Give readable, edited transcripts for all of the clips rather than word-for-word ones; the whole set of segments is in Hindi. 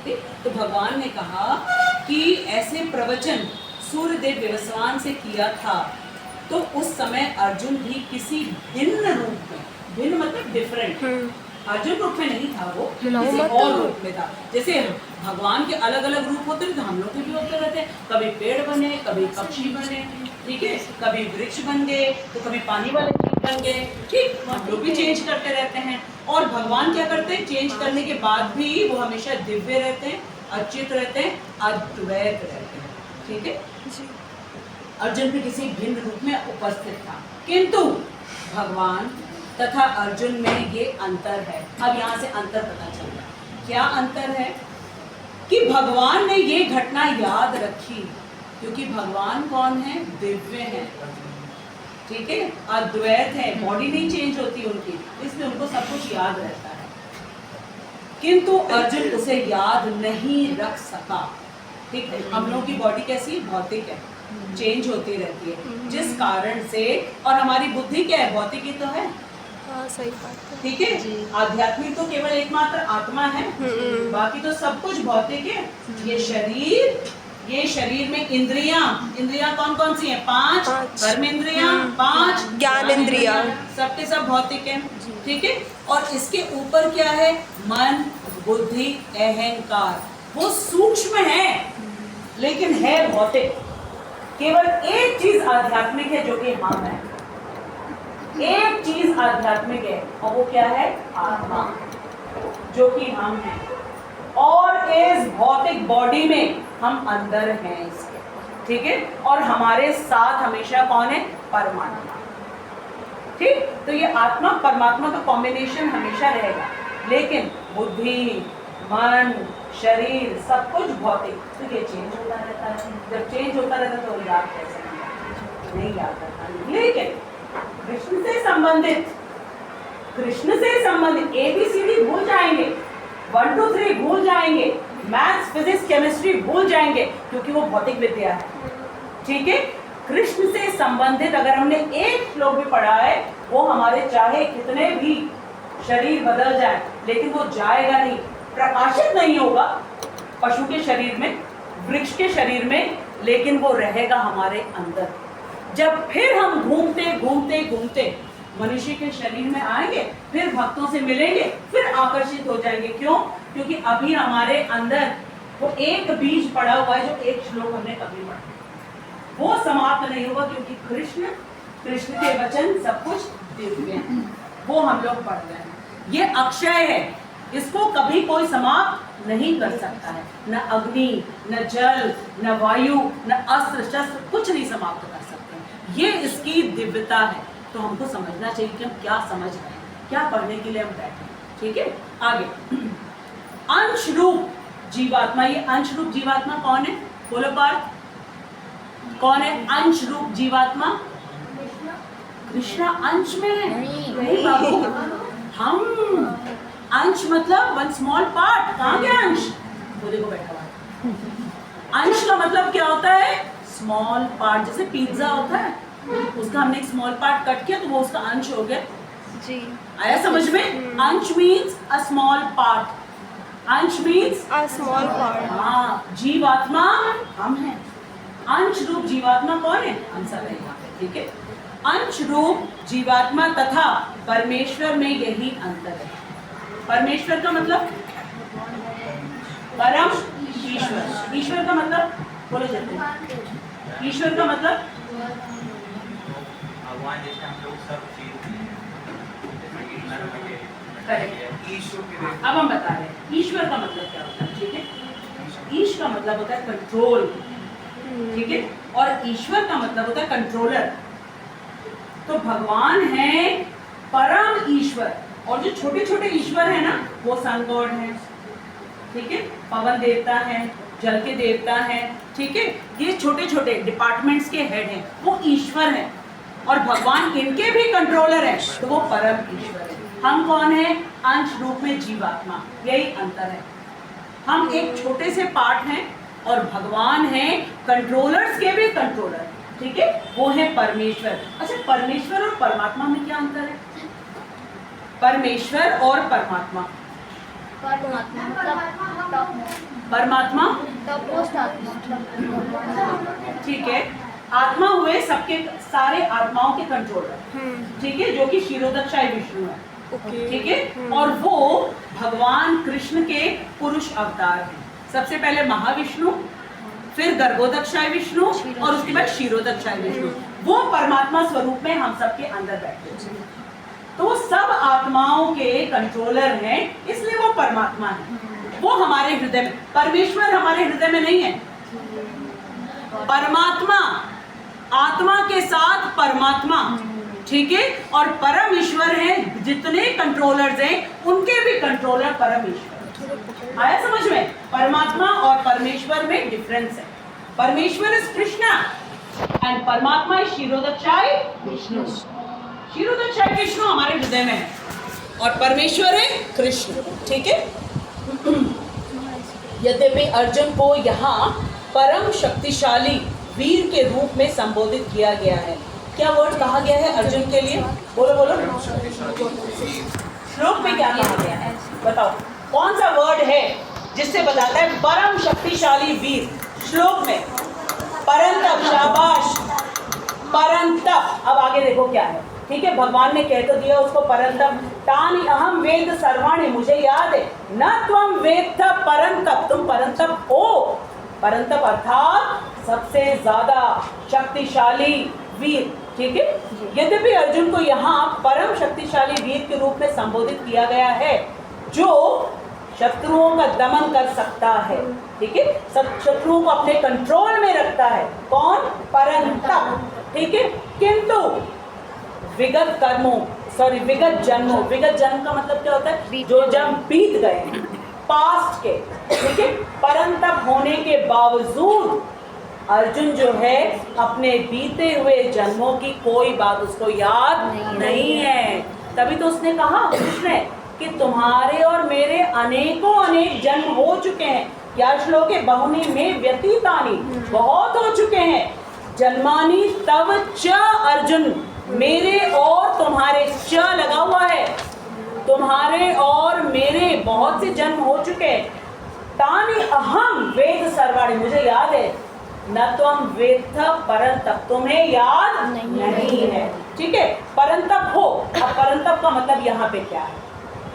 ओके, तो भगवान ने कहा कि ऐसे प्रवचन सूर्यदेव विवस्वान से किया था, तो उस समय अर्जुन भी किसी भिन्न रूप में, भिन्न मतलब डिफरेंट, अर्जुन रूप में नहीं था, वो किसी और रूप में था। जैसे भगवान के अलग अलग रूप होते हैं तो हम लोग के भी होते रहते हैं, कभी पेड़ बने, कभी पक्षी बने, ठीक है, कभी वृक्ष बन गए, तो कभी पानी वाले जीव बन गए, ठीक, हम लोग भी चेंज करते रहते हैं। और भगवान क्या करते हैं, चेंज करने के बाद भी वो हमेशा दिव्य रहते हैं, अच्युत रहते हैं, अद्वैत रहते हैं, ठीक है। अर्जुन भी किसी भिन्न रूप में उपस्थित था, किंतु भगवान तथा अर्जुन में ये अंतर है। अब यहाँ से अंतर पता चल रहा है, क्या अंतर है कि भगवान ने ये घटना याद रखी, क्योंकि भगवान कौन है, दिव्य है, ठीक है, अद्वैत है, बॉडी नहीं चेंज होती उनकी, इसलिए उनको सब कुछ याद रहता है, किंतु अर्जुन उसे याद नहीं रख सका, ठीक है। हम लोगों की बॉडी कैसी, भौतिक है, चेंज होती रहती है, जिस कारण से, और हमारी बुद्धि क्या है, भौतिक ही तो है, सही बात है, ठीक है। आध्यात्मिक तो केवल एकमात्र आत्मा है, बाकी तो सब कुछ भौतिक है। ये शरीर में इंद्रियां कौन कौन सी हैं, 5 कर्म इंद्रियां, 5 ज्ञान इंद्रियां, सबके सब भौतिक है, ठीक है। और इसके ऊपर क्या है, मन, बुद्धि, अहंकार, वो सूक्ष्म है लेकिन है भौतिक। केवल एक चीज आध्यात्मिक है जो कि हम है, एक चीज आध्यात्मिक है और वो क्या है, आत्मा, जो कि हम हैं, और इस भौतिक बॉडी में हम अंदर हैं इसके, ठीक है। और हमारे साथ हमेशा कौन है, परमात्मा, ठीक। तो ये आत्मा परमात्मा का कॉम्बिनेशन हमेशा रहेगा, लेकिन बुद्धि, मन, शरीर सब कुछ भौतिक, तो ये चेंज होता रहता है। जब चेंज होता रहता है तो याद कैसे नहीं याद रहता। लेकिन कृष्ण से संबंधित ABCD भूल जाएंगे, 1 2 3 भूल जाएंगे, मैथ्स, फिजिक्स, केमिस्ट्री भूल जाएंगे, क्योंकि वो भौतिक विद्या है, ठीक है। कृष्ण से संबंधित अगर हमने एक श्लोक भी पढ़ा है, वो हमारे चाहे कितने भी शरीर बदल जाए, लेकिन वो जाएगा नहीं, प्रकाशित नहीं होगा पशु के शरीर में, वृक्ष के शरीर में, लेकिन वो रहेगा हमारे अंदर। जब फिर हम घूमते घूमते घूमते मनुष्य के शरीर में आएंगे, फिर भक्तों से मिलेंगे, फिर आकर्षित हो जाएंगे। क्यों? क्योंकि अभी हमारे अंदर वो एक बीज पड़ा हुआ है, जो एक श्लोक हमने कभी पढ़ा, वो समाप्त नहीं होगा, क्योंकि कृष्ण के वचन सब कुछ दिव्य हैं, वो हम लोग पढ़ रहे हैं। ये अक्षय है, इसको कभी कोई समाप्त नहीं कर सकता है, न अग्नि, न जल, न वायु, न अस्त्र शस्त्र, कुछ नहीं समाप्त कर सकते। ये इसकी दिव्यता है। तो हमको समझना चाहिए कि हम क्या समझ रहे हैं, क्या पढ़ने के लिए हम बैठे हैं, ठीक है। आगे, अंश रूप जीवात्मा, ये अंश रूप जीवात्मा कौन है, बोलो पार्थ, कौन है अंश रूप जीवात्मा? कृष्ण अंश में है, नहीं बाबू, हम अंश मतलब वन स्मॉल पार्ट। कहाँ गया अंश, वो देखो बैठा हुआ। अंश का मतलब क्या होता है, स्मॉल पार्ट। जैसे पिज्जा होता है, उसका हमने एक स्मॉल पार्ट कट किया तो वो उसका अंश हो गया जी। आया समझ में? अंश मीन्स अ स्मॉल पार्ट, अंश मीन्स अ स्मॉल पार्ट। हाँ, जीवात्मा हम हैं। अंश रूप जीवात्मा कौन है, हम सब हैं यहाँ पे, ठीक है। अंश रूप जीवात्मा तथा परमेश्वर में यही अंतर है। परमेश्वर का मतलब परम ईश्वर, ईश्वर का मतलब बोलो जल्दी, ईश्वर का मतलब भगवान जैसे हम लोग सब चीज अब हम बता रहे हैं ईश्वर का मतलब क्या होता है, ठीक है। ईश का मतलब होता है कंट्रोल, ठीक है, और ईश्वर का मतलब होता है कंट्रोलर। तो भगवान है परम ईश्वर, और जो छोटे छोटे ईश्वर है ना, वो सन गॉड है, ठीक है, पवन देवता है, जल के देवता है, ठीक है, ये छोटे छोटे डिपार्टमेंट्स के हेड हैं, वो ईश्वर है, और भगवान इनके भी कंट्रोलर है, तो वो परम ईश्वर है। हम कौन है, अंश रूप में जीवात्मा, यही अंतर है। हम एक छोटे से पार्ट हैं और भगवान है कंट्रोलर्स के भी कंट्रोलर, ठीक है, वो है परमेश्वर। अच्छा, परमेश्वर और परमात्मा में क्या अंतर है? परमेश्वर और परमात्मा, परमात्मा मतलब परमात्मा टॉपमोस्ट आत्मा। ठीक है, आत्मा हुए सबके सारे आत्माओं के कंट्रोलर, ठीक है, जो कि क्षीरोदक्षाई विष्णु है, ठीक है। और वो भगवान कृष्ण के पुरुष अवतार हैं। सबसे पहले महाविष्णु, फिर गर्भोदक्षाई विष्णु और उसके बाद क्षीरोदक्षाई विष्णु। वो परमात्मा स्वरूप में हम सबके अंदर बैठे हैं। तो वो सब आत्माओं के कंट्रोलर हैं, इसलिए वो परमात्मा है। वो हमारे हृदय में, परमेश्वर हमारे हृदय में नहीं है। परमात्मा आत्मा के साथ परमात्मा, ठीक है, और परम ईश्वर है। जितने कंट्रोलर्स हैं उनके भी कंट्रोलर परम ईश्वर। आया समझ में? परमात्मा और परमेश्वर में डिफरेंस है। परमेश्वर इज कृष्णा एंड परमात्मा इज क्षीरोदक्षाई विष्णु। क्षीरोदक्षाई विष्णु हमारे हृदय में है और परमेश्वर है कृष्ण, ठीक है। यद्यपि अर्जुन को यहाँ परम शक्तिशाली वीर के रूप में संबोधित किया गया है। क्या वर्ड कहा गया है अर्जुन के लिए? बोलो बोलो। श्लोक में क्या कहा गया है बताओ? कौन सा वर्ड है जिससे बताता है परम शक्तिशाली वीर? श्लोक में परंतप, शाबाश, परंतप। अब आगे देखो क्या है, ठीक है। भगवान ने कह तो दिया उसको परंतप। तानि अहम वेद सर्वाणि, मुझे याद है। न त्वम वेद परंतप, तुम परंतप हो। परंतप अर्थात सबसे ज्यादा शक्तिशाली वीर, ठीक है। यद्यपि अर्जुन को यहाँ परम शक्तिशाली वीर के रूप में संबोधित किया गया है, जो शत्रुओं का दमन कर सकता है, ठीक है, शत्रुओं को अपने कंट्रोल में रखता है। कौन? परंतप, ठीक है। किंतु विगत कर्मों, सॉरी विगत जन्मों, विगत जन्म का मतलब क्या होता है? जो जन्म बीत गए, पास्ट के, ठीक है। परंतप होने के बावजूद अर्जुन जो है अपने बीते हुए जन्मों की कोई बात उसको याद नहीं है। तभी तो उसने कहा कृष्ण कि तुम्हारे और मेरे अनेकों अनेक जन्म हो चुके हैं। क्या श्लोक है? बहुनी में व्यतीतानि, बहुत हो चुके हैं। जन्मानी तव च अर्जुन, मेरे और तुम्हारे, च लगा हुआ है, तुम्हारे और मेरे बहुत से जन्म हो चुके हैं। तानि अहम वेद सर्वाणि, मुझे याद है। न तुम वेद परंतप, तुम्हें याद नहीं है, ठीक है। परंतप हो। अब परंतप का मतलब यहाँ पे क्या है?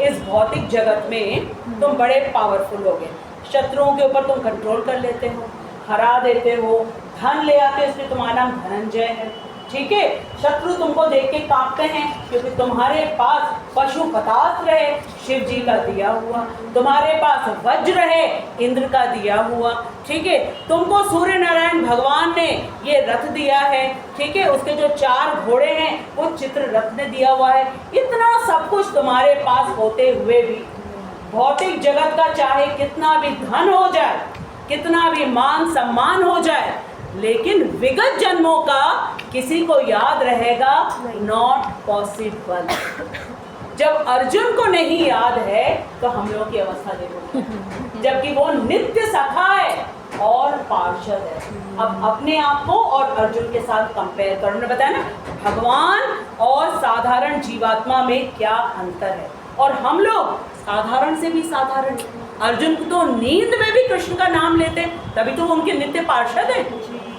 इस भौतिक जगत में तुम बड़े पावरफुल हो गए, शत्रुओं के ऊपर तुम कंट्रोल कर लेते हो, हरा देते हो, धन ले आते हो, इसलिए तुम्हारा नाम धनंजय है, ठीक है। शत्रु तुमको देख के कांपते हैं क्योंकि तुम्हारे पास पशुपतास्त्र है, शिव जी का दिया हुआ, तुम्हारे पास वज्र है, इंद्र का दिया हुआ, ठीक है। तुमको सूर्य नारायण भगवान ने ये रथ दिया है, ठीक है। उसके जो 4 घोड़े हैं वो चित्र रथ ने दिया हुआ है। इतना सब कुछ तुम्हारे पास होते हुए भी भौतिक जगत का चाहे कितना भी धन हो जाए, कितना भी मान सम्मान हो जाए, लेकिन विगत जन्मों का किसी को याद रहेगा? Not possible. जब अर्जुन को नहीं याद है तो हम लोगों की अवस्था देखो, जबकि वो नित्य सखा है और पार्षद है। अब अपने आप को और अर्जुन के साथ कंपेयर करो। मैंने बताया ना, भगवान और साधारण जीवात्मा में क्या अंतर है। और हम लोग साधारण से भी साधारण। अर्जुन तो नींद में भी कृष्ण का नाम लेते, तभी तो वो उनके नित्य पार्षद है,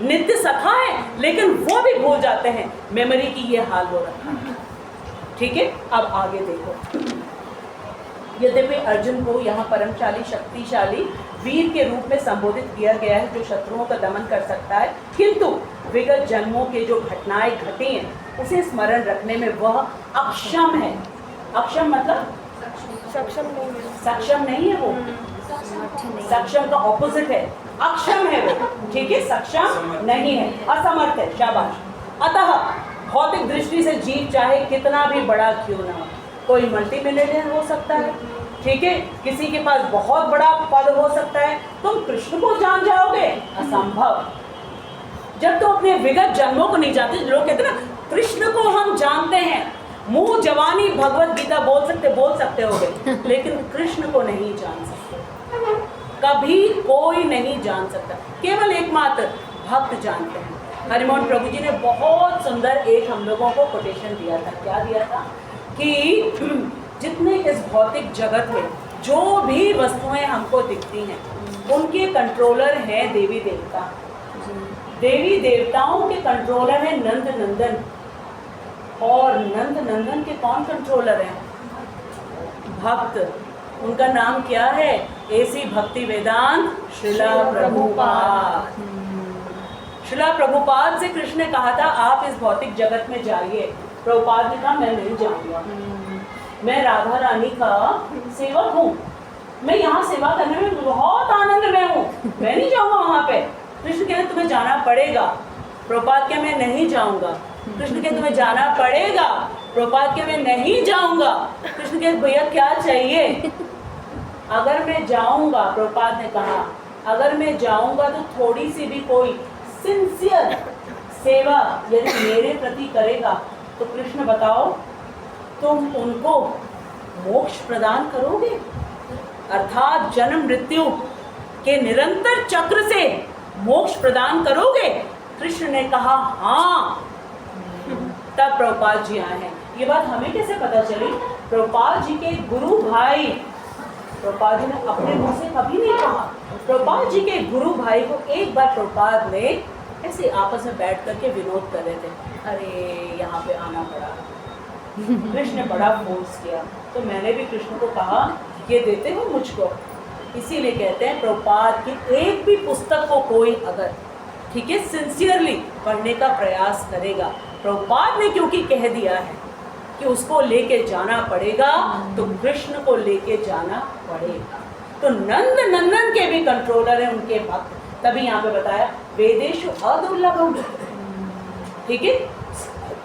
नित्य सखा है, लेकिन वो भी भूल जाते हैं। मेमोरी की ये हाल हो रखा है, ठीक है। अब आगे देखो, यद्यपि अर्जुन को यहाँ परमशाली शक्तिशाली वीर के रूप में संबोधित किया गया है, जो शत्रुओं का दमन कर सकता है, किंतु विगत जन्मों के जो घटनाएं घटी हैं उसे स्मरण रखने में वह अक्षम है। अक्षम मतलब सक्षम नहीं है वो, सक्षम का ऑपोजिट है, अक्षम है वो, ठीक है। सक्षम नहीं है, असमर्थ है, शाबाश। अतः भौतिक दृष्टि से जीव चाहे कितना भी बड़ा क्यों ना हो, कोई मल्टी मिलियनेयर हो सकता है, ठीक है, किसी के पास बहुत बड़ा पद हो सकता है, तुम कृष्ण को जान जाओगे? असंभव। जब तुम अपने विगत जन्मों को नहीं जानते, लोग कहते ना कृष्ण को हम जानते हैं, मुंह जवानी भगवत गीता बोल सकते होगे, लेकिन कृष्ण को नहीं जान सकते, कभी कोई नहीं जान सकता, केवल एकमात्र भक्त जानते हैं। हरिमोहन प्रभु जी ने बहुत सुंदर एक हम लोगों को कोटेशन दिया था। क्या दिया था? कि जितने इस भौतिक जगत में जो भी वस्तुएं हमको दिखती हैं उनके कंट्रोलर हैं देवी देवता। देवी देवताओं के कंट्रोलर हैं नंद नंदन। और नंद नंदन के कौन कंट्रोलर हैं? भक्त। उनका नाम क्या है? ऐसी भक्ति वेदांत श्रीला प्रभुपाद। श्रीला प्रभुपाद से कृष्ण ने कहा था आप इस भौतिक जगत में जाइए। प्रभुपाद ने कहा मैं नहीं जाऊंगा, मैं राधा रानी का सेवक हूँ, मैं यहाँ सेवा करने में बहुत आनंद में हूँ, मैं नहीं जाऊंगा वहाँ पे। कृष्ण कहते तुम्हें जाना पड़ेगा। प्रभुपाद के मैं नहीं जाऊंगा। कृष्ण कहते तुम्हें जाना पड़ेगा। प्रभुपाद के मैं नहीं जाऊंगा। कृष्ण कहते भैया क्या चाहिए? अगर मैं जाऊंगा, प्रभुपाद ने कहा अगर मैं जाऊंगा तो थोड़ी सी भी कोई सिंसियर सेवा यदि मेरे प्रति करेगा तो कृष्ण बताओ तुम उनको मोक्ष प्रदान करोगे? अर्थात जन्म मृत्यु के निरंतर चक्र से मोक्ष प्रदान करोगे? कृष्ण ने कहा हाँ। तब प्रभुपाद जी आए हैं। ये बात हमें कैसे पता चली? प्रभुपाद जी के गुरु भाई, प्रभुपाद जी ने अपने मुंह से कभी नहीं कहा। प्रभुपाद जी के गुरु भाई को एक बार प्रभुपाद ने ऐसे आपस में बैठ करके विनोद कर रहे थे, अरे यहाँ पे आना पड़ा। कृष्ण ने बड़ा फोर्स किया तो मैंने भी कृष्ण को कहा ये देते हो मुझको। इसीलिए कहते हैं प्रभुपाद की एक भी पुस्तक को कोई अगर ठीक है सिंसियरली पढ़ने का प्रयास करेगा, प्रभुपाद ने क्योंकि कह दिया है कि उसको लेके जाना पड़ेगा तो कृष्ण को लेके जाना पड़ेगा। तो नंद नंदन के भी कंट्रोलर है उनके भक्त। तभी यहाँ पे बताया वेदेषु अदुर्लभम, ठीक है,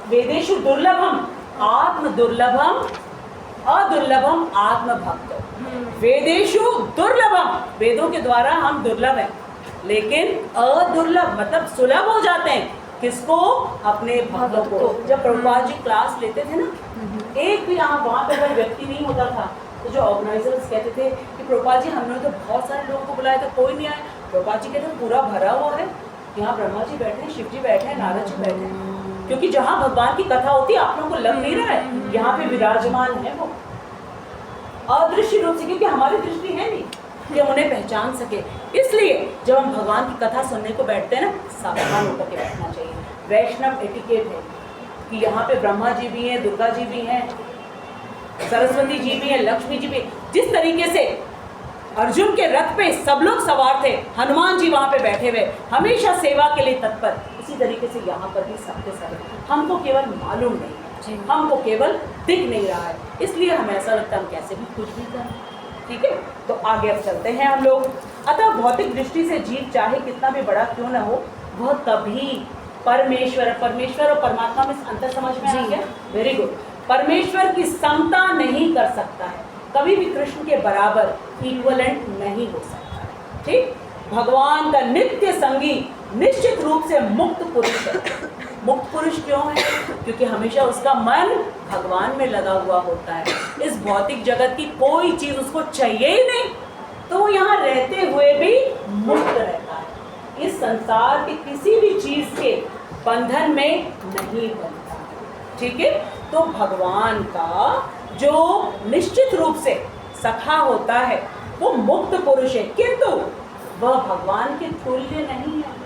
वेदेषु दुर्लभम आत्म दुर्लभम अदुर्लभम आत्म भक्त। वेदेषु दुर्लभम, वेदों के द्वारा हम दुर्लभ हैं, लेकिन अदुर्लभ मतलब सुलभ हो जाते हैं। किसको? अपने भक्तों को। जब प्रभुपाद जी क्लास लेते थे ना, एक भी यहाँ वहाँ पे अगर व्यक्ति नहीं होता था तो जो ऑर्गेनाइजर्स कहते थे कि प्रभुपाद जी हमने तो बहुत सारे लोगों को बुलाया था, कोई नहीं आया। प्रभुपाद जी कहते पूरा भरा हुआ है, यहाँ ब्रह्मा जी बैठे हैं, शिव जी बैठे हैं, नारद जी बैठे हैं, क्योंकि जहाँ भगवान की कथा होती है आप लोगों को लग नहीं रहा है यहाँ पे विराजमान है वो अदृश्य रूप से, क्योंकि हमारी दृष्टि है नहीं कि हम उन्हें पहचान सके। इसलिए जब हम भगवान की कथा सुनने को बैठते हैं ना, सावधान होकर के बैठना चाहिए। वैष्णव एटिकेट है कि यहाँ पे ब्रह्मा जी भी हैं, दुर्गा जी भी हैं, सरस्वती जी भी हैं, लक्ष्मी जी भी। जिस तरीके से अर्जुन के रथ पे सब लोग सवार थे, हनुमान जी वहाँ पे बैठे हुए हमेशा सेवा के लिए तत्पर, इसी तरीके से यहाँ पर भी सबके सब हमको केवल मालूम नहीं है, हमको केवल दिख नहीं रहा है, इसलिए हमें ऐसा लगता है हम कैसे भी कुछ भी करें। ठीक है, तो आगे अब चलते हैं हम लोग। अतः भौतिक दृष्टि से जीव चाहे कितना भी बड़ा क्यों न हो, वह कभी परमेश्वर और परमात्मा में अंतर समझ में आ गया? Very good. परमेश्वर की समता नहीं कर सकता है, कभी भी कृष्ण के बराबर इक्वलेंट नहीं हो सकता है। ठीक, भगवान का नित्य संगी निश्चित रूप से मुक्त पुरुष है। मुक्त पुरुष क्यों है? क्योंकि हमेशा उसका मन भगवान में लगा हुआ होता है। इस भौतिक जगत की कोई चीज उसको चाहिए ही नहीं, तो वो यहाँ रहते हुए भी मुक्त रहता है। इस संसार के किसी भी चीज के बंधन में नहीं बनता। ठीक है, तो भगवान का जो निश्चित रूप से सखा होता है वो मुक्त पुरुष है, किंतु वह भगवान के तुल्य नहीं है।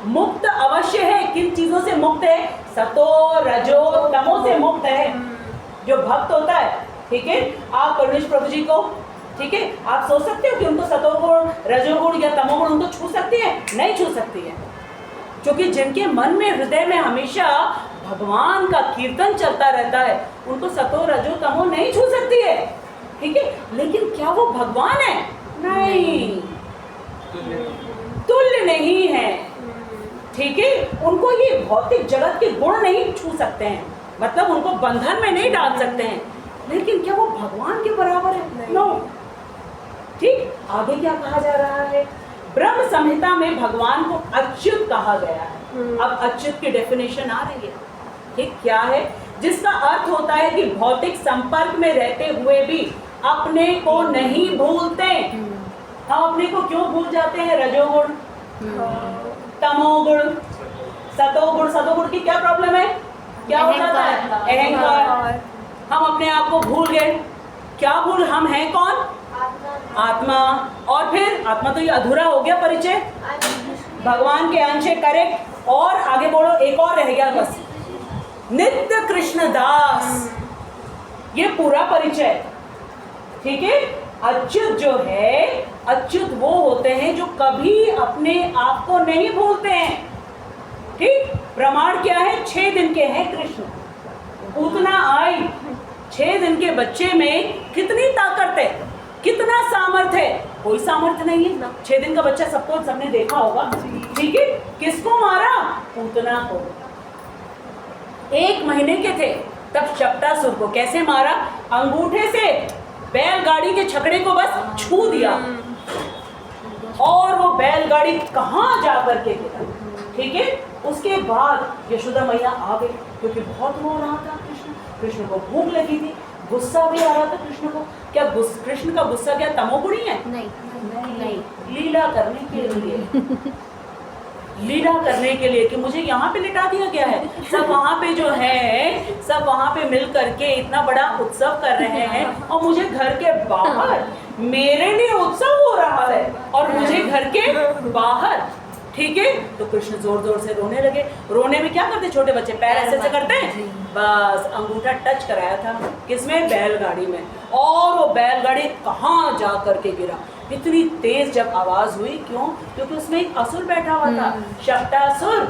मुक्त अवश्य है, किन चीजों से मुक्त है? सतो रजो तमो से मुक्त है। जो भक्त होता है, ठीक है, आप परमेश्वर प्रभु जी को, ठीक है, आप सोच सकते हो कि उनको सतोगुण रजोगुण या तमोगुण उनको छू सकती है? नहीं छू सकती है, क्योंकि जिनके मन में हृदय में हमेशा भगवान का कीर्तन चलता रहता है उनको सतो रजो तमो नहीं छू सकती है। ठीक है, लेकिन क्या वो भगवान है? नहीं, तुल्य नहीं है। ठीक है, उनको ये भौतिक जगत के गुण नहीं छू सकते हैं, मतलब उनको बंधन में नहीं डाल सकते हैं, लेकिन क्या वो भगवान के बराबर है? नो। ठीक, आगे क्या कहा जा रहा है? ब्रह्म संहिता में भगवान को अच्युत कहा गया है। अब अच्युत की डेफिनेशन आ रही है। ठीक, क्या है? जिसका अर्थ होता है कि भौतिक संपर्क में रहते हुए भी अपने को नहीं भूलते। हम अपने को क्यों भूल जाते हैं? रजोगुण, तमोगुण, सतोगुण। सतोगुण की क्या प्रॉब्लम है? क्या हो जाता है? अहंकार। हम अपने आप को भूल गए। क्या भूल? हम हैं कौन? आत्मा, और फिर आत्मा तो ये अधूरा हो गया परिचय, भगवान के अंश है, करेक्ट। और आगे बोलो, एक और रह गया बस, नित्य कृष्ण दास, ये पूरा परिचय। ठीक है। अच्युत जो है, अच्युत वो होते हैं जो कभी अपने आप को नहीं भूलते हैं। ठीक। प्रमाण क्या है? 6 दिन के हैं कृष्ण। पूतना आई, 6 दिन के बच्चे में कितनी ताकत है, कितना सामर्थ्य है? कोई सामर्थ्य नहीं है। 6 दिन का बच्चा सबको, सबने देखा होगा। ठीक है। किसको मारा? पूतना को। 1 महीने के थे तब शक्टासुर को कैसे मारा? अंगूठे से बैलगाड़ी के छकड़े को बस छू दिया, और वो बैलगाड़ी कहाँ जा करके गिरा। ठीक है। उसके बाद यशोदा मैया आ गई, क्योंकि बहुत रो रहा था कृष्ण। कृष्ण को भूख लगी थी, गुस्सा भी आ रहा था कृष्ण को। क्या कृष्ण का गुस्सा क्या तमोगुणी है? नहीं, लीला करने के लिए, लीला करने के लिए कि मुझे यहाँ पे लिटा दिया गया है। सब वहाँ पे जो है, सब वहाँ पे मिल करके इतना बड़ा उत्सव कर रहे हैं, और मुझे घर के बाहर, मेरे लिए उत्सव हो रहा है और मुझे घर के बाहर। ठीक है। तो कृष्ण जोर जोर से रोने लगे। रोने में क्या करते छोटे बच्चे? पैर ऐसे ऐसे करते हैं, बस अंगूठा टच कराया था किसमें? बैलगाड़ी में। और वो बैलगाड़ी कहाँ जा करके गिरा। इतनी तेज जब आवाज हुई, क्यों? क्योंकि उसमें एक असुर बैठा हुआ था, शक्टासुर।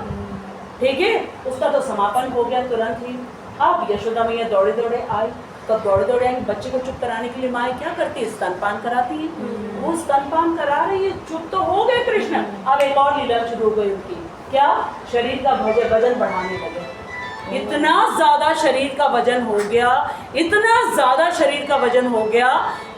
ठीक है। उसका तो समापन हो गया तुरंत ही। अब यशोदा मैया दौड़े दौड़े आई। कब दौड़े दौड़े आई? बच्चे को चुप कराने के लिए माँ क्या करती है? स्तनपान कराती है। वो स्तनपान करा रही है, चुप तो हो गए कृष्ण। अब एक और लीला शुरू हो गई उनकी। क्या? शरीर का वजन बढ़ाने लगे। इतना ज्यादा शरीर का वजन हो गया, इतना ज्यादा शरीर का वजन हो गया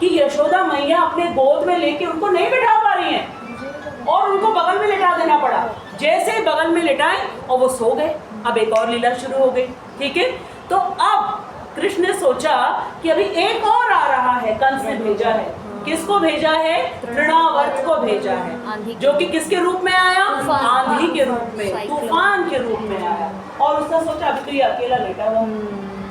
कि यशोदा मैया अपने गोद में लेके उनको नहीं बिठा पा रही हैं, और उनको बगल में लिटा देना पड़ा। जैसे ही बगल में लिटाए और वो सो गए। अब एक और लीला शुरू हो गई। ठीक है। तो अब कृष्ण ने सोचा कि अभी एक और आ रहा है, कंस ने भेजा है। किसको भेजा है? तृणावर्त को भेजा है, जो कि किसके रूप में आया? आंधी के रूप में, तूफान के रूप में आया। और उसने सोचा अभी तो ये अकेला लेटा हुआ,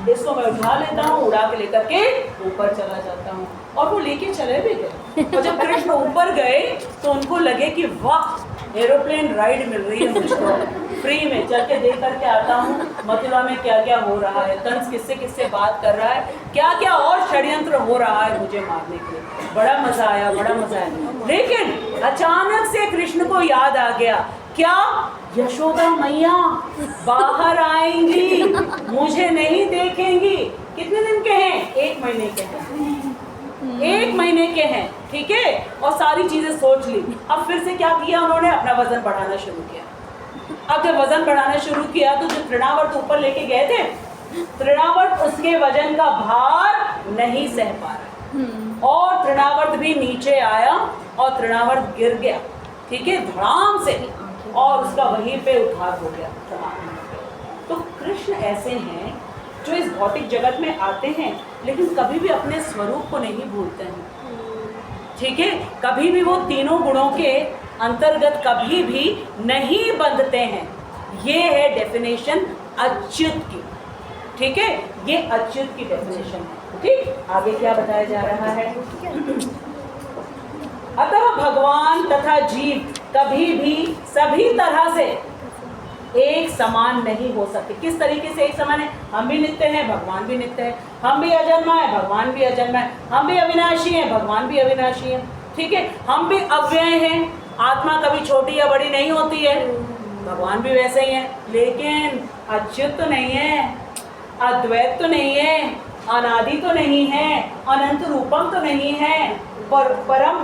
इसको मैं उठा लेता हूँ, उड़ा के लेकर के ऊपर चला जाता हूँ। और वो लेके चले भी गए। और जब कृष्ण ऊपर गए तो उनको लगे कि वाह, एरोप्लेन राइड मिल रही है मुझको, फ्री में चल के देख करके आता हूँ मथुरा में क्या क्या हो रहा है, कंस किससे किससे बात कर रहा है, क्या क्या और षड्यंत्र हो रहा है मुझे मारने के लिए। बड़ा मजा आया, बड़ा मजा आया। लेकिन अचानक से कृष्ण को याद आ गया, क्या? यशोदा मैया बाहर आएंगी, मुझे नहीं देखेंगी। कितने दिन के हैं? 1 महीने के हैं, 1 महीने के हैं। ठीक है। और सारी चीजें सोच ली। अब फिर से क्या किया उन्होंने? अपना वजन बढ़ाना शुरू किया। अब जब वजन बढ़ाना शुरू किया तो जो तृणावर्त ऊपर लेके गए थे, तृणावर्त उसके वजन का भार नहीं सह पा रहा, और तृणावर्त भी नीचे आया और तृणावर्त गिर गया। ठीक है, धड़ाम से, और उसका वहीं पे उद्धार हो गया। तो कृष्ण ऐसे हैं जो इस भौतिक जगत में आते हैं लेकिन कभी भी अपने स्वरूप को नहीं भूलते हैं। ठीक है, कभी भी वो तीनों गुणों के अंतर्गत कभी भी नहीं बंधते हैं। ये है डेफिनेशन अच्युत की। ठीक है, ये अच्युत की डेफिनेशन है। ठीक, आगे क्या बताया जा रहा है? अतः भगवान तथा जीव कभी भी सभी तरह से एक समान नहीं हो सकते। किस तरीके से एक समान है? हम भी नित्य हैं, भगवान भी नित्य है। हम भी अजन्मा है, भगवान भी अजन्मा है। हम भी अविनाशी हैं, भगवान भी अविनाशी है। ठीक है, हम भी अव्यय हैं, आत्मा कभी छोटी या बड़ी नहीं होती है, भगवान भी वैसे ही है। लेकिन अच्युत तो नहीं है, अद्वैत तो नहीं है, अनादि तो नहीं है, अनंत रूपम तो नहीं है, परम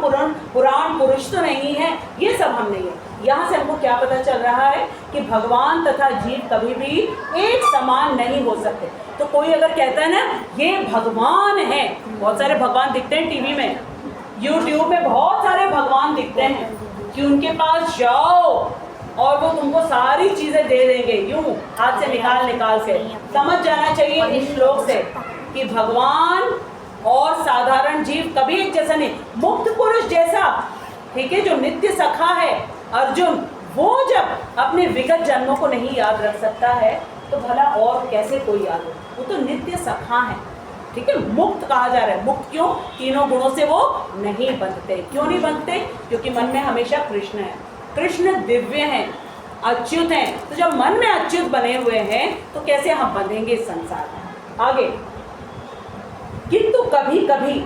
पुराण पुरुष तो नहीं है। ये सब हम नहीं है। यहाँ से हमको क्या पता चल रहा है कि भगवान तथा जीव कभी भी एक समान नहीं हो सकते। तो कोई अगर कहता है ना ये भगवान है, बहुत सारे भगवान दिखते हैं टीवी में, यूट्यूब में बहुत सारे भगवान दिखते हैं कि उनके पास जाओ और वो तुमको सारी चीजें दे देंगे, यूं हाथ से निकाल के। समझ जाना चाहिए इस श्लोक से कि भगवान और साधारण जीव कभी एक जैसा नहीं। मुक्त पुरुष जैसा, ठीक है, जो नित्य सखा है अर्जुन, वो जब अपने विगत जन्मों को नहीं याद रख सकता है तो भला और कैसे कोई याद हो? वो तो नित्य सखा है। ठीक है, मुक्त कहा जा रहा है। मुक्त क्यों? तीनों गुणों से वो नहीं बंधते। क्यों नहीं बंधते? क्योंकि मन में हमेशा कृष्ण है। कृष्ण दिव्य हैं, अच्युत हैं। तो जब मन में अच्युत बने हुए हैं तो कैसे हम बंधेंगे इस संसार में? आगे, किंतु कभी कभी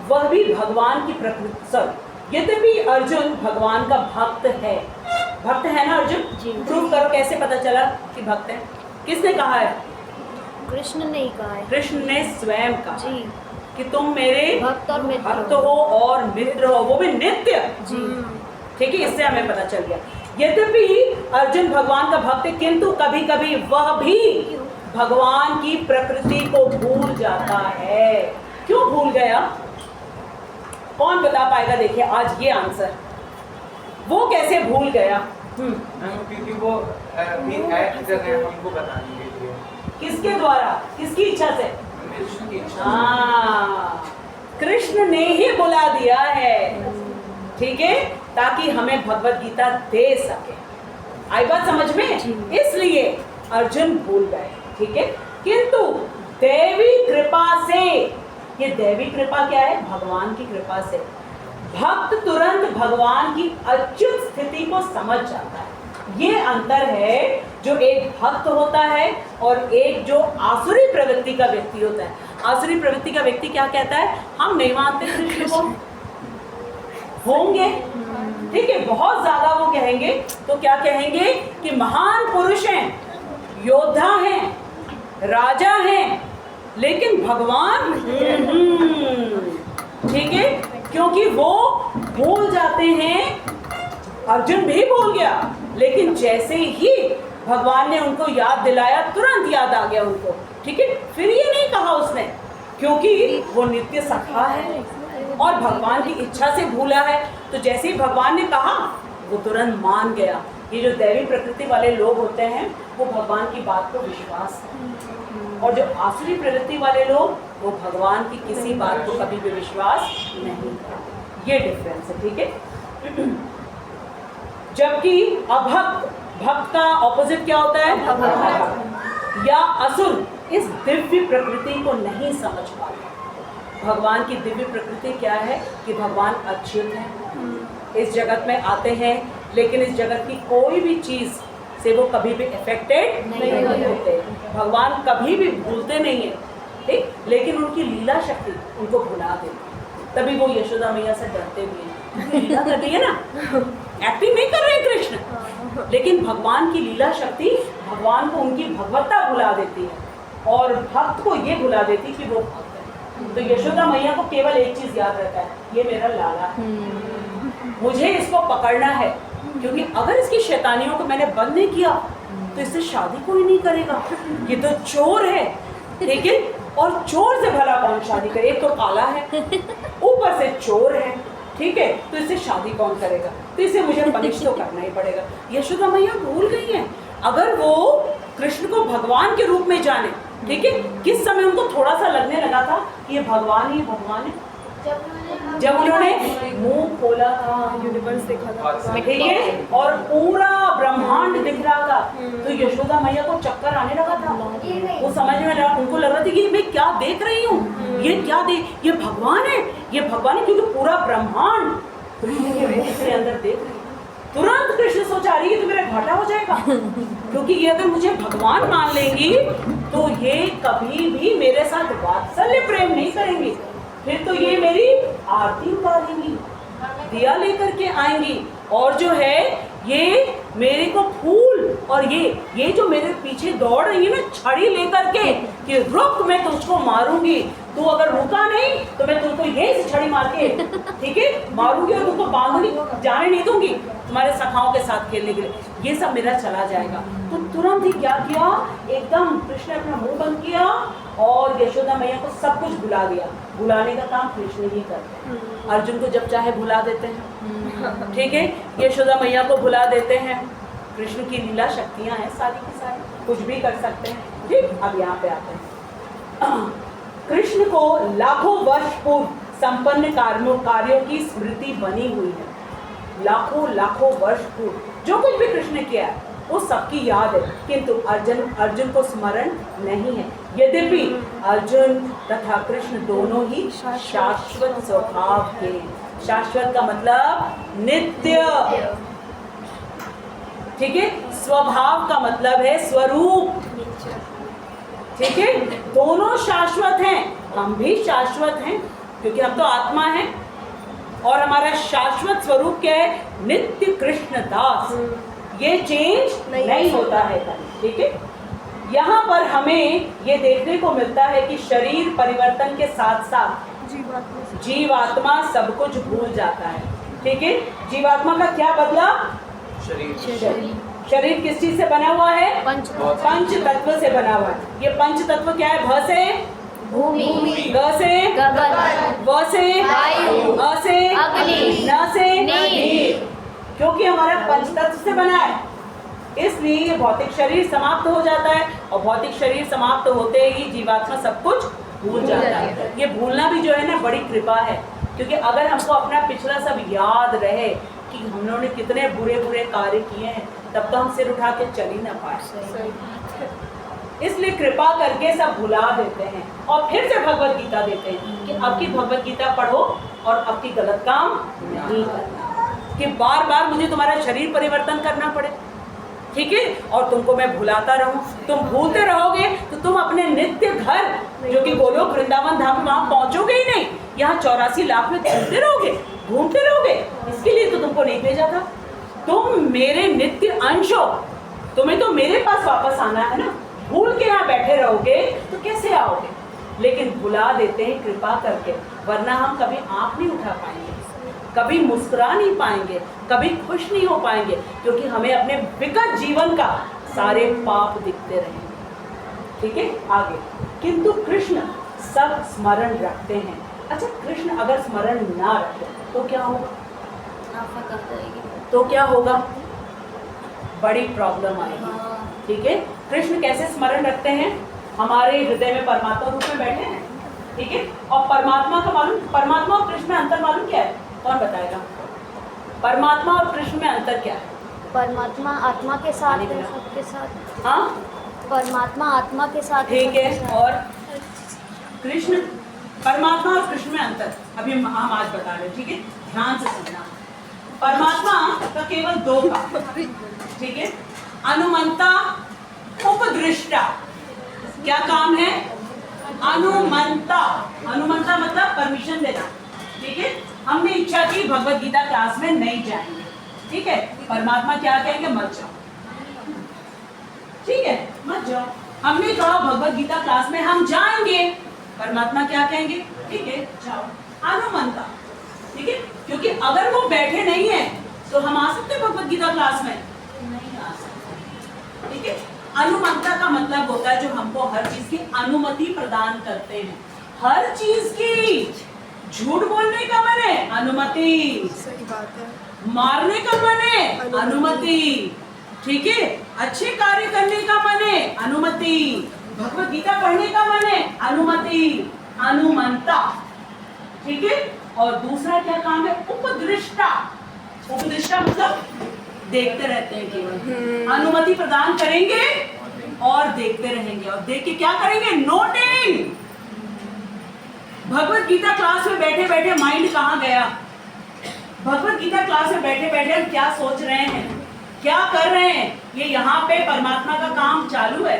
वह भी भगवान की प्रकृति सर यद्यपि अर्जुन भगवान का भक्त है। भक्त है ना अर्जुन? प्रूव करो, कैसे पता चला कि भक्त है? किसने कहा है? कृष्ण ने ही कहा है कृष्ण ने स्वयं कहा जी कि तुम मेरे भक्त और मित्र भक्त हो और मित्र हो, वो भी नित्य। जी ठीक है, इससे हमें पता चल गया। यद्यपि अर्जुन भगवान का भक्त है, किंतु कभी कभी वह भी भगवान की प्रकृति को भूल जाता है। क्यों भूल गया? कौन बता पाएगा? देखिए आज ये आंसर, वो कैसे भूल गया? क्योंकि वो भी एक्ट कर रहे हैं हमको बताने के लिए। किसके द्वारा? किसकी इच्छा से? कृष्ण की इच्छा हाँ, कृष्ण ने ही बुला दिया है, ठीक है, ताकि हमें भगवत गीता दे सके। आई बात समझ में? इसलिए अर्जुन भूल गए, ठीक है। किंतु देवी कृपा से, ये देवी कृपा क्या है? भगवान की कृपा से भक्त तुरंत भगवान की अच्युत स्थिति को समझ जाता है। ये अंतर है जो एक भक्त होता है और एक जो आसुरी प्रवृत्ति का व्यक्ति होता है। आसुरी प्रवृत्ति का व्यक्ति क्या कहता है? हम नहीं मानते कृष्ण को, होंगे, ठीक है, बहुत ज्यादा वो कहेंगे तो क्या कहेंगे कि महान पुरुष हैं, योद्धा हैं, राजा हैं, लेकिन भगवान ठीक है, क्योंकि वो भूल जाते हैं। अर्जुन भी भूल गया, लेकिन जैसे ही भगवान ने उनको याद दिलाया तुरंत याद आ गया उनको, ठीक है। फिर ये नहीं कहा उसने, क्योंकि वो नित्य सखा है और भगवान की इच्छा से भूला है। तो जैसे ही भगवान ने कहा वो तुरंत मान गया। ये जो दैवी प्रकृति वाले लोग होते हैं वो भगवान की बात को विश्वास है, और जो आसुरी प्रवृत्ति वाले लोग वो भगवान की किसी बात को कभी भी विश्वास नहीं करते। ये डिफरेंस है, ठीक है। जबकि अभक्त, भक्त का ऑपोजिट क्या होता है? अभक्त या असुर इस दिव्य प्रकृति को नहीं समझ पाते। भगवान की दिव्य प्रकृति क्या है कि भगवान अच्युत है, इस जगत में आते हैं, लेकिन इस जगत की कोई भी चीज से वो कभी भी अफेक्टेड नहीं होते। भगवान कभी भी भूलते नहीं है, ठीक, लेकिन उनकी लीला शक्ति उनको भुला देती। तभी वो यशोदा मैया से डरते भी हैं। लीला कर रही है ना, एक्टिंग नहीं कर रहे हैं कृष्ण, लेकिन भगवान की लीला शक्ति भगवान को उनकी भगवत्ता भुला देती है और भक्त को ये भुला देती कि वो भक्त है। तो यशोदा मैया को केवल एक चीज याद रहता है, ये मेरा लाला है, मुझे इसको पकड़ना है, क्योंकि अगर इसकी शैतानियों को मैंने बंद नहीं किया तो इससे शादी कोई नहीं करेगा। ये तो चोर है, ठीक है, और चोर से भला कौन शादी करे? एक तो काला है, ऊपर से चोर है, ठीक है, तो इससे शादी कौन करेगा? तो इसे मुझे पनिश तो करना ही पड़ेगा। यशोदा मैया भूल गई हैं। अगर वो कृष्ण को भगवान के रूप में जाने, ठीक है, किस समय उनको थोड़ा सा लगने लगा था कि ये भगवान ही भगवान है? जब उन्होंने मुंह खोला था, यूनिवर्स देखा था, ठीक है, और पूरा ब्रह्मांड दिख रहा था, तो यशोदा मैया को चक्कर आने लगा था। वो समझ में लगा, उनको लग रहा था कि मैं क्या देख रही हूँ, ये क्या ये भगवान है, ये भगवान है, क्योंकि पूरा ब्रह्मांड कृष्ण के मुख से अंदर देख रही है। तुरंत कृष्ण सोचा रही है तो मेरा घाटा हो जाएगा, क्योंकि ये अगर मुझे भगवान मान लेंगी तो ये कभी भी मेरे साथ वात्सल्य प्रेम नहीं करेंगी, फिर तो ये मेरी आरती उतारेंगी, दिया लेकर के आएंगी, और जो है ये मेरे को फूल और ये जो मेरे पीछे दौड़ रही है ना छड़ी लेकर के कि रुक मैं तुझको मारूंगी, तू अगर रुका नहीं तो मैं तुमको यही से छड़ी मार के, ठीक है, मारूंगी और तुमको बांधूंगी, जाने नहीं दूंगी तुम्हारे सखाओं के साथ खेलने के लिए, ये सब मेरा चला जाएगा। तो तुरंत ही क्या किया, एकदम कृष्ण ने अपना मुंह बंद किया और यशोदा मैया को सब कुछ भुला दिया। भुलाने का काम कृष्ण ही करते हैं। अर्जुन को जब चाहे भुला देते हैं, ठीक है, यशोदा मैया को भुला देते हैं। कृष्ण की लीला शक्तियां हैं सारी की सारी, कुछ भी कर सकते हैं, ठीक। अब यहाँ पे आते हैं, कृष्ण को लाखों वर्ष पूर्व संपन्न कार्यों की स्मृति बनी हुई है। लाखों वर्ष पूर्व जो कुछ भी कृष्ण ने किया है उस सबकी याद है, किंतु अर्जुन को स्मरण नहीं है। यद्यपि अर्जुन तथा कृष्ण दोनों ही शाश्वत स्वभाव के। शाश्वत का मतलब नित्य, ठीक है। स्वभाव का मतलब है स्वरूप, ठीक है। दोनों शाश्वत हैं, हम भी शाश्वत हैं क्योंकि हम तो आत्मा हैं, और हमारा शाश्वत स्वरूप क्या है? नित्य कृष्ण दास। ये चेंज नहीं होता है, ठीक है। यहाँ पर हमें ये देखने को मिलता है कि शरीर परिवर्तन के साथ साथ जीवात्मा सब कुछ भूल जाता है, ठीक है। जीवात्मा का क्या बदला? शरीर। शरीर किस चीज से बना हुआ है? पंच तत्व से बना हुआ है। ये पंच तत्व क्या है? भ से भूमि, ग से गगन, व से वायु, अ से अग्नि, न से नीर। क्योंकि हमारा पंच तत्व से बना है, इसलिए ये भौतिक शरीर समाप्त हो जाता है, और भौतिक शरीर समाप्त होते ही जीवात्मा सब कुछ भूल जाता है। ये भूलना भी जो है ना बड़ी कृपा है, क्योंकि अगर हमको अपना पिछला सब याद रहे कि हम लोगों ने कितने बुरे बुरे कार्य किए हैं, तब तो हम सिर उठा के चल ही ना पाए। इसलिए कृपा करके सब भुला देते हैं और फिर से भगवत गीता देते हैं कि अब की भगवत गीता पढ़ो और अब की गलत काम नहीं करना, कि बार बार मुझे तुम्हारा शरीर परिवर्तन करना पड़े, ठीक है, और तुमको मैं भुलाता रहूं। तुम भूलते रहोगे तो तुम अपने नित्य घर जो कि गोलोक वृंदावन धाम, वहां पहुंचोगे ही नहीं। यहाँ 84 लाख में घूमते रहोगे। इसके लिए तो तुमको नहीं भेजा था। तुम मेरे नित्य अंश हो, तुम्हें तो मेरे पास वापस आना है ना। भूल के यहाँ बैठे रहोगे तो कैसे आओगे? लेकिन भुला देते हैं कृपा करके, वरना हम कभी आंख नहीं उठा पाएंगे, कभी मुस्कुरा नहीं पाएंगे, कभी खुश नहीं हो पाएंगे, क्योंकि हमें अपने विगत जीवन का सारे पाप दिखते रहेंगे, ठीक है। आगे, किंतु कृष्ण सब स्मरण रखते हैं। अच्छा, कृष्ण अगर स्मरण ना रखे तो क्या होगा? तो क्या होगा? बड़ी प्रॉब्लम आएगी, ठीक है। कृष्ण कैसे स्मरण रखते हैं? हमारे हृदय में परमात्मा रूप में बैठे हैं, ठीक है। और परमात्मा का मालूम, परमात्मा और कृष्ण में अंतर मालूम क्या है? कौन बताएगा? परमात्मा और कृष्ण में अंतर क्या है? परमात्मा आत्मा के साथ है, सबके साथ। हाँ, परमात्मा आत्मा के साथ, ठीक है। और कृष्ण, परमात्मा और कृष्ण में अंतर अभी हम आज बता रहे हैं, ठीक है। ध्यान से सुनना। परमात्मा का केवल दो काम, ठीक है। अनुमंता, उपदृष्टा। क्या काम है? अनुमंता। अनुमंता मतलब परमिशन देना, ठीक है। हमने इच्छा की भगवत गीता क्लास में नहीं जाएंगे, ठीक है। परमात्मा क्या कहेंगे? मत जाओ, ठीक है, मत जाओ। हमने कहा भगवत गीता क्लास में हम जाएंगे, परमात्मा क्या कहेंगे? ठीक है, जाओ। अनुमंता, ठीक है, क्योंकि अगर वो बैठे नहीं है तो हम आ सकते भगवत गीता क्लास में? नहीं आ सकते, ठीक है। अनुमंता का मतलब होता है जो हमको हर चीज की अनुमति प्रदान करते हैं, हर चीज की। झूठ बोलने का मन है? अनुमति। सही बात है। मारने का मन है? अनुमति, ठीक है। अच्छे कार्य करने का मन है? अनुमति। भगवत गीता पढ़ने का मन है? अनुमति। अनुमंता, ठीक है। और दूसरा क्या काम है? उपदृष्टा। उपदृष्टा मतलब देखते रहते हैं केवल, अनुमति प्रदान करेंगे और देखते रहेंगे, और देख के क्या करेंगे? नोटिंग। भगवत गीता क्लास में बैठे बैठे माइंड कहाँ गया? भगवत गीता क्लास में बैठे बैठे हम क्या सोच रहे हैं, क्या कर रहे हैं, ये यहाँ पे परमात्मा का काम चालू है,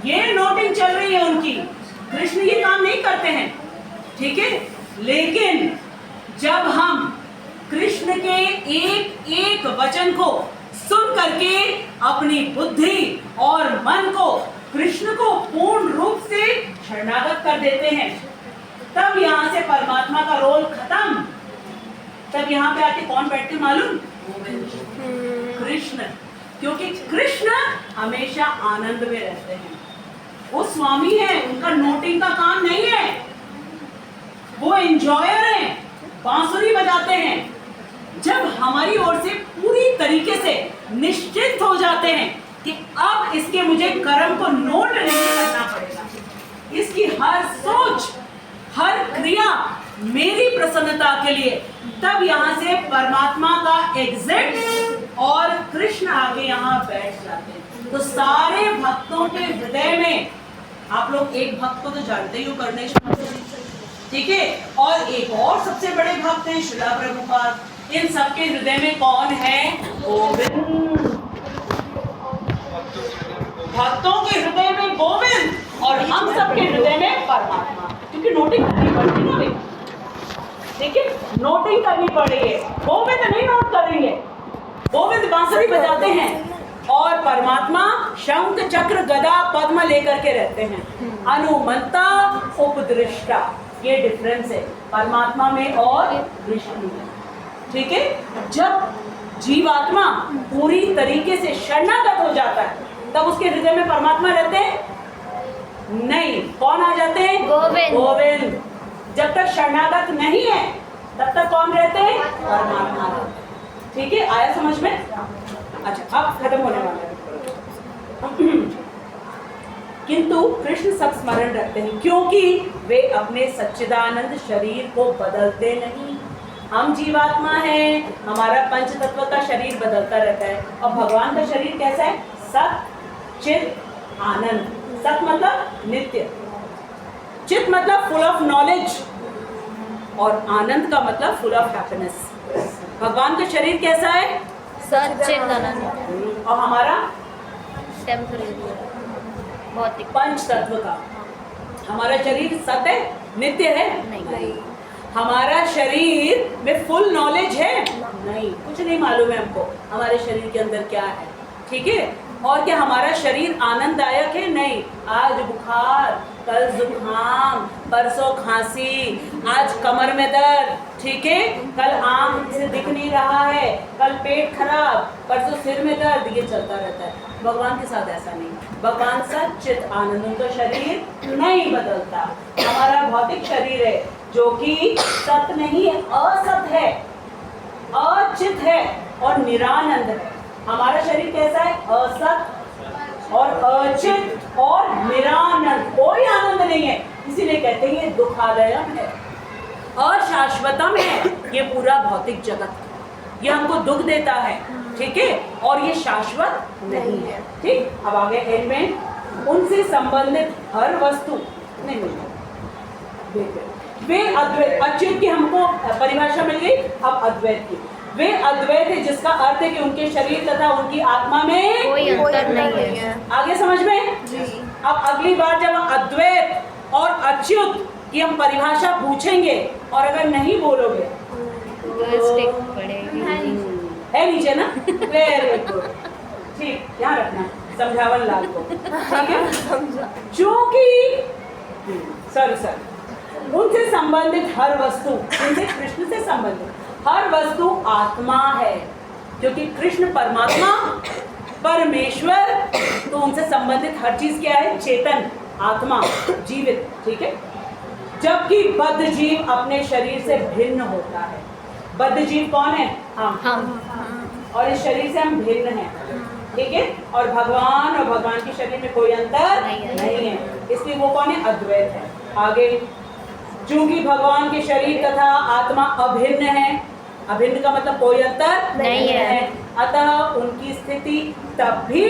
ये नोटिंग चल रही है उनकी। कृष्ण ये काम नहीं करते हैं, ठीक है। लेकिन जब हम कृष्ण के एक एक वचन को सुन करके अपनी बुद्धि और मन को कृष्ण को पूर्ण रूप से शरणागत कर देते हैं, तब यहाँ से परमात्मा का रोल खत्म। तब यहाँ पे आके कौन बैठते मालूम? कृष्ण। क्योंकि कृष्ण हमेशा आनंद में रहते हैं, वो स्वामी है, उनका नोटिंग का काम नहीं है, वो एंजॉयर हैं, बांसुरी बजाते हैं। जब हमारी ओर से पूरी तरीके से निश्चित हो जाते हैं कि अब इसके मुझे कर्म को नोट नहीं करना पड़ेगा, इसकी हर सोच हर क्रिया मेरी प्रसन्नता के लिए, तब यहाँ से परमात्मा का एग्जिट और कृष्ण आगे यहाँ बैठ जाते हैं। तो सारे भक्तों के हृदय में, आप लोग एक भक्त को तो जानते ही हो, कर्णेश भक्त, ठीक है, और एक और सबसे बड़े भक्त हैं श्रीला प्रभुपाद। इन सबके हृदय में कौन है? गोविंद। भक्तों के हृदय में गोविंद और हम सबके हृदय में परमात्मा। क्योंकि नोटिंग करनी पड़ती ना भाई, ठीक है, नोटिंग करनी पड़ेगी। गोविंद नहीं नोट करेंगे, गोविंद बांसुरी बजाते हैं और परमात्मा शंख चक्र गदा पद्म लेकर के रहते हैं। अनुमंता उपदृष्टा, ये डिफरेंस है परमात्मा में और विष्णु में, ठीक है। जब जीवात्मा पूरी तरीके से शरणागत हो जाता है तब उसके हृदय में परमात्मा रहते हैं नहीं, कौन आ जाते हैं? गोविंद। गोविंद। जब तक शरणागत नहीं है तब तक कौन रहते हैं? परमात्मा। ठीक है, आया समझ में? अच्छा, अब खत्म होने वाला है। किंतु कृष्ण सब स्मरण रखते हैं क्योंकि वे अपने सच्चिदानंद शरीर को बदलते नहीं। हम जीवात्मा हैं, हमारा पंच तत्व का शरीर बदलता रहता है और भगवान का शरीर कैसा है? सत चित आनंद। सत मतलब नित्य, चित मतलब फुल ऑफ नॉलेज और आनंद का मतलब फुल ऑफ हैप्पीनेस। भगवान का शरीर कैसा है? सच्चिदानंद। और हमारा टेम्पररी भौतिक पंच तत्व का। हमारा शरीर सत है, नित्य है? नहीं। हमारा शरीर में फुल नॉलेज है? नहीं, कुछ नहीं मालूम है हमको हमारे शरीर के अंदर क्या है, ठीक है। और क्या हमारा शरीर आनंददायक है? नहीं। आज बुखार, कल जुकाम, परसों खांसी, आज कमर में दर्द, ठीक है, कल आँख से दिख नहीं रहा है, कल पेट खराब, परसों सिर में दर्द, ये चलता रहता है। भगवान के साथ ऐसा नहीं। भगवान सच्चित आनंद, उनका शरीर नहीं बदलता। हमारा भौतिक शरीर है जो कि सत नहीं है, असत है, अचित है और निरानंद है। हमारा शरीर कैसा है? असत और अचित और निरानंद, कोई आनंद नहीं है। इसीलिए कहते हैं ये दुखालयम है, अशाश्वतम है ये पूरा भौतिक जगत, ये हमको दुख देता है, ठीक है, और ये शाश्वत नहीं है। ठीक, अब आगे एंड में उनसे संबंधित हर वस्तु नहीं मिलती। वे अद्वैत, अच्युत की हमको परिभाषा मिल गई। अब अद्वैत की, वे अद्वैत है जिसका अर्थ है कि उनके शरीर तथा उनकी आत्मा में कोई अंतर नहीं है। आगे समझ में जी। अब अगली बार जब अद्वैत और अच्युत की हम परिभाषा पूछेंगे और अगर नहीं बोलोगे है नीचे ना, वेरी गुड, ठीक, ध्यान रखना समझावन लाल को, ठीक है। चूंकि सर उनसे संबंधित हर वस्तु, उनसे कृष्ण से संबंधित हर वस्तु आत्मा है, क्योंकि कृष्ण परमात्मा परमेश्वर, तो उनसे संबंधित हर चीज क्या है? चेतन, आत्मा, जीवित, ठीक है। जबकि बद्ध जीव अपने शरीर से भिन्न होता है। बद्ध जीव कौन है? हम। और इस शरीर से हम भिन्न हैं, ठीक है। और भगवान और भगवान के शरीर में कोई अंतर नहीं है, इसलिए वो कौन है? अद्वैत है। आगे, चूंकि भगवान के शरीर तथा आत्मा अभिन्न है, अभिन्न का मतलब कोई अंतर नहीं है, अतः उनकी स्थिति तब भी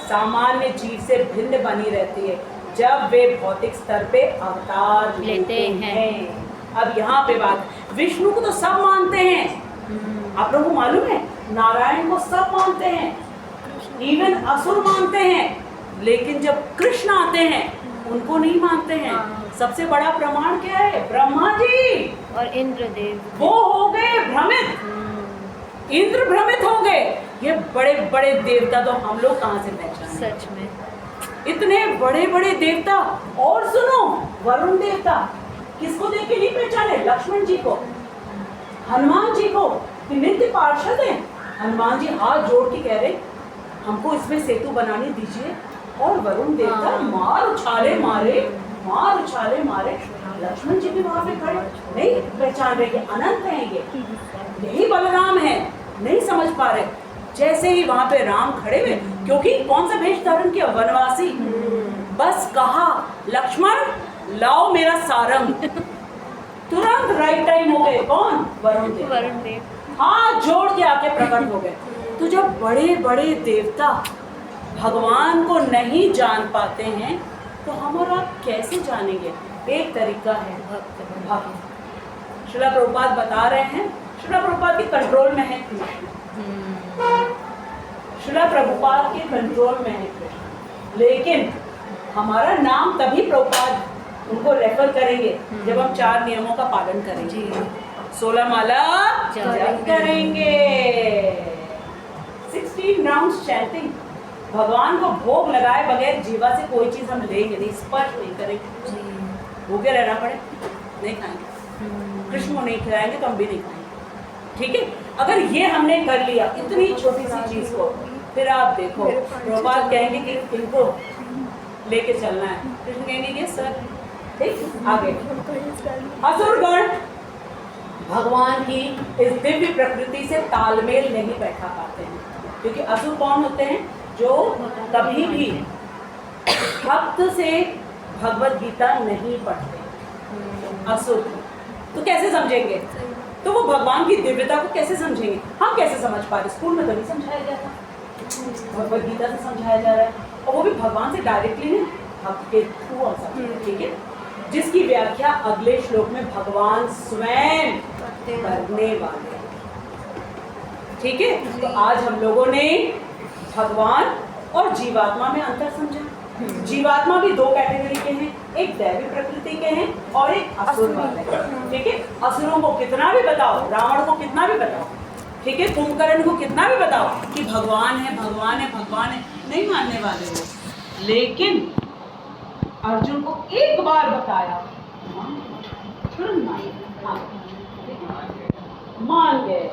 सामान्य जीव से भिन्न बनी रहती है जब वे भौतिक स्तर पे अवतार लेते हैं। अब यहाँ पे बात, विष्णु को तो सब मानते हैं, आप लोगों को मालूम है, नारायण को सब मानते हैं, इवन असुर मानते हैं, लेकिन जब कृष्ण आते हैं उनको नहीं मानते हैं। सबसे बड़ा प्रमाण क्या है? ब्रह्मा जी और इंद्रदेव, वो हो गए भ्रमित, इंद्र भ्रमित हो गए। ये बड़े बड़े देवता तो हम लोग कहाँ से पहचाने? सच में इतने बड़े बड़े देवता। और सुनो, वरुण देवता किसको देख के नहीं पहचाने? लक्ष्मण जी को, हनुमान जी को, नित्य पार्षद हैं। हनुमान जी हाथ जोड़ के कह रहे हमको इसमें सेतु बनाने दीजिए, और वरुण देवता मार उछाले मारे। लक्ष्मण जी भी वहां पे खड़े, नहीं पहचान रहे कि अनंत हैं ये, यही बलराम है, नहीं समझ पा रहे। जैसे ही वहां पे राम खड़े हुए, क्योंकि कौन सा भेष धारण किया? वनवासी। बस कहा लक्ष्मण लाओ मेरा सारंग, तुरंत राइट टाइम हो गए। कौन? वरुण देव। हाथ जोड़ के आके प्रकट हो गए। तो जब बड़े बड़े देवता भगवान को नहीं जान पाते हैं तो हम और आप कैसे जानेंगे? एक तरीका है भक्त। श्रीला प्रभुपाद बता रहे हैं, श्रीला प्रभुपाद के कंट्रोल में है कृष्ण, श्रीला प्रभुपाद के कंट्रोल में है कृष्ण, लेकिन हमारा नाम तभी प्रभुपाद उनको रेफर करेंगे जब हम 4 नियमों का पालन करेंगे, 16 माला जप करेंगे, 16 राउंड्स चैंटिंग। भगवान को भोग लगाए बगैर जीवा से कोई चीज हम लेंगे नहीं, स्पर्श नहीं करेंगे, भूखे रहना पड़े नहीं खाएंगे, कृष्ण को नहीं खिलाएंगे तो हम भी नहीं खाएंगे। ठीक है, अगर ये हमने कर लिया इतनी छोटी सी चीज को, फिर आप देखो प्रभुपाद कहेंगे कि इनको लेके चलना है, कृष्ण कहेंगे ये सर। ठीक, आगे असुरगण भगवान की इस दिव्य प्रकृति से तालमेल नहीं बैठा पाते हैं, क्योंकि असुर कौन होते हैं? जो कभी भी भक्त से भगवत गीता नहीं पढ़ते, असुर। तो कैसे समझेंगे? तो वो भगवान की दिव्यता को कैसे समझेंगे? हम कैसे समझ पा रहे? स्कूल में तो नहीं समझाया जाता, भगवत गीता से समझाया जा रहा है, और वो भी भगवान से डायरेक्टली नहीं, भक्त के थ्रू हम समझेंगे। ठीक है, जिसकी व्याख्या अगले श्लोक में भगवान स्वयं करने वाले हैं। ठीक है, तो आज हम लोगों ने भगवान और जीवात्मा में अंतर समझा। जीवात्मा भी 2 कैटेगरी के हैं, एक दैवी प्रकृति के हैं और एक असुर वाले। ठीक है, असुरों को कितना भी बताओ, रावण को कितना भी बताओ, ठीक है, कुंभकर्ण को कितना भी बताओ कि भगवान है भगवान है भगवान है, नहीं मानने वाले वो। लेकिन अर्जुन को एक बार बताया, मान गए।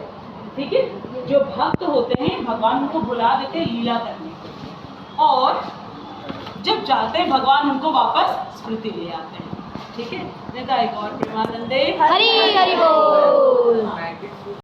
ठीक है, जो भक्त होते हैं भगवान उनको बुला देते हैं लीला करने, और जब जाते हैं भगवान उनको वापस स्मृति ले आते हैं। ठीक है, एक और प्रेमानंदे हरि हरि बोल।